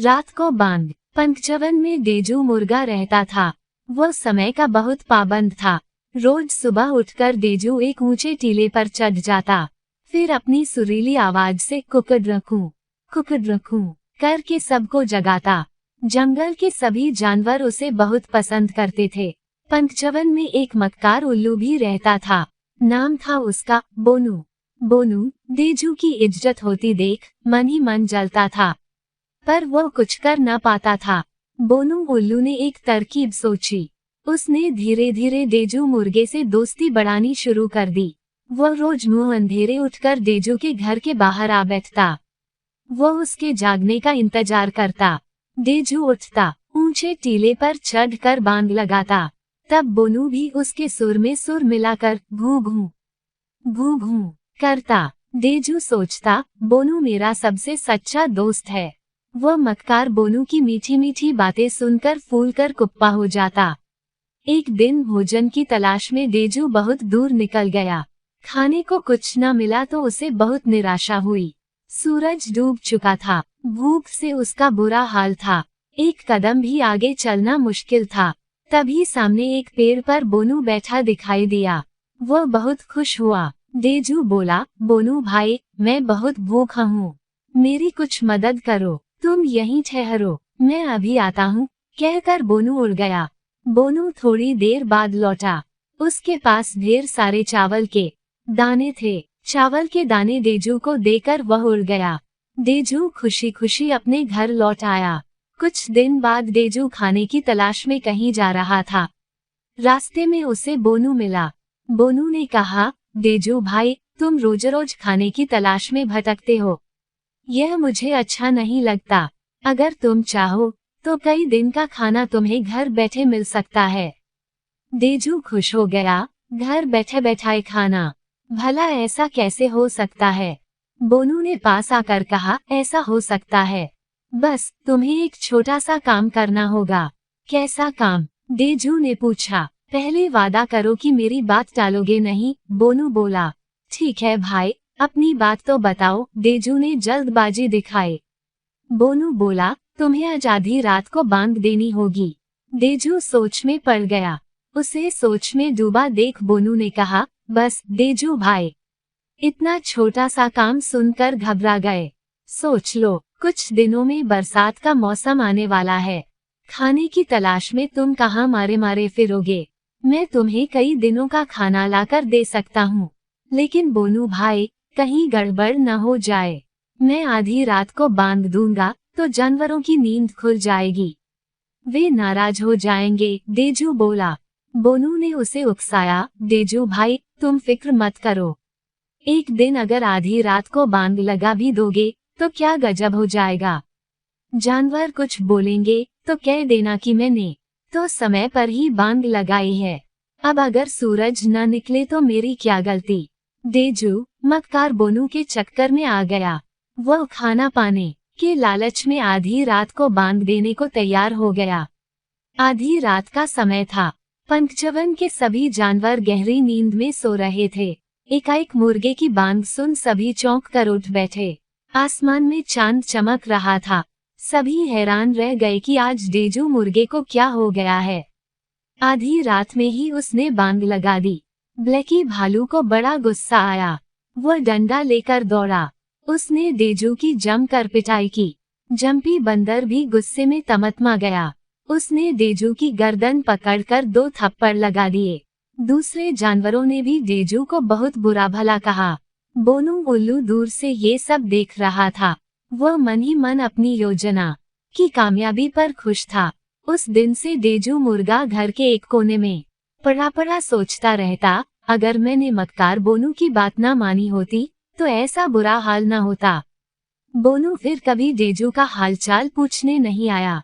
रात को बांग पंचवन में देजू मुर्गा रहता था। वह समय का बहुत पाबंद था। रोज सुबह उठकर देजू एक ऊंचे टीले पर चढ़ जाता, फिर अपनी सुरीली आवाज से कुकड़ रखूं करके सबको जगाता। जंगल के सभी जानवर उसे बहुत पसंद करते थे। पंचवन में एक मक्कार उल्लू भी रहता था। नाम था उसका बोनू। बोनू देजू की इज्जत होती देख मन ही मन जलता था, पर वह कुछ कर न पाता था। बोनू उल्लू ने एक तरकीब सोची। उसने धीरे धीरे देजू मुर्गे से दोस्ती बढ़ानी शुरू कर दी। वह रोज मुंह अंधेरे उठकर देजू के घर के बाहर आ बैठता। वह उसके जागने का इंतजार करता। देजू उठता, ऊंचे टीले पर चढ़कर बांग लगाता। तब बोनू भी उसके सुर में सुर मिलाकर घू घू करता। देजू सोचता, बोनू मेरा सबसे सच्चा दोस्त है। वह मक्कार बोनू की मीठी मीठी बातें सुनकर फूलकर कुप्पा हो जाता। एक दिन भोजन की तलाश में देजू बहुत दूर निकल गया। खाने को कुछ न मिला तो उसे बहुत निराशा हुई। सूरज डूब चुका था, भूख से उसका बुरा हाल था। एक कदम भी आगे चलना मुश्किल था। तभी सामने एक पेड़ पर बोनू बैठा दिखाई दिया। वह बहुत खुश हुआ। देजू बोला, बोनू भाई, मैं बहुत भूखा हूँ, मेरी कुछ मदद करो। तुम यहीं ठहरो, मैं अभी आता हूँ, कहकर बोनू उड़ गया। बोनू थोड़ी देर बाद लौटा। उसके पास ढेर सारे चावल के दाने थे। चावल के दाने देजू को देकर वह उड़ गया। देजू खुशी खुशी अपने घर लौट आया। कुछ दिन बाद देजू खाने की तलाश में कहीं जा रहा था। रास्ते में उसे बोनू मिला। बोनू ने कहा, देजू भाई, तुम रोज रोज खाने की तलाश में भटकते हो, यह मुझे अच्छा नहीं लगता। अगर तुम चाहो तो कई दिन का खाना तुम्हें घर बैठे मिल सकता है। देजू खुश हो गया। घर बैठे बैठाए खाना, भला ऐसा कैसे हो सकता है? बोनू ने पास आकर कहा, ऐसा हो सकता है, बस तुम्हें एक छोटा सा काम करना होगा। कैसा काम? देजू ने पूछा। पहले वादा करो कि मेरी बात टालोगे नहीं, बोनू बोला। ठीक है भाई, अपनी बात तो बताओ, देजू ने जल्दबाजी दिखाई। बोनू बोला, तुम्हें आज आधी रात को बांग देनी होगी। देजू सोच में पड़ गया। उसे सोच में डूबा देख बोनू ने कहा, बस देजू भाई। इतना छोटा सा काम सुनकर घबरा गए। सोच लो, कुछ दिनों में बरसात का मौसम आने वाला है। खाने की तलाश में तुम कहाँ मारे मारे फिरोगे? मैं तुम्हें कई दिनों का खाना लाकर दे सकता हूँ, लेकिन बोनू भाई, कहीं गड़बड़ न हो जाए। मैं आधी रात को बांग दूंगा तो जानवरों की नींद खुल जाएगी, वे नाराज हो जाएंगे, देजू बोला। बोनू ने उसे उकसाया, देजू भाई, तुम फिक्र मत करो। एक दिन अगर आधी रात को बांग लगा भी दोगे तो क्या गजब हो जाएगा। जानवर कुछ बोलेंगे तो कह देना कि मैंने तो समय पर ही बांग लगाई है। अब अगर सूरज न निकले तो मेरी क्या गलती। देजू मक्कार बोनू के चक्कर में आ गया। वह खाना पाने के लालच में आधी रात को बांग देने को तैयार हो गया। आधी रात का समय था। पंचवन के सभी जानवर गहरी नींद में सो रहे थे। एकाएक मुर्गे की बांग सुन सभी चौंक कर उठ बैठे। आसमान में चांद चमक रहा था। सभी हैरान रह गए कि आज देजू मुर्गे को क्या हो गया है। आधी रात में ही उसने बांग लगा दी। ब्लैकी भालू को बड़ा गुस्सा आया। वह डंडा लेकर दौड़ा। उसने देजू की जमकर पिटाई की। जंपी बंदर भी गुस्से में तमतमा गया। उसने देजू की गर्दन पकड़कर 2 थप्पड़ लगा दिए। दूसरे जानवरों ने भी देजू को बहुत बुरा भला कहा। बोनू उल्लू दूर से ये सब देख रहा था। वह मन ही मन अपनी योजना की कामयाबी पर खुश था। उस दिन से देजू मुर्गा घर के एक कोने में पड़ा सोचता रहता, अगर मैंने मक्कार बोनू की बात न मानी होती तो ऐसा बुरा हाल न होता। बोनू फिर कभी देजू का हालचाल पूछने नहीं आया।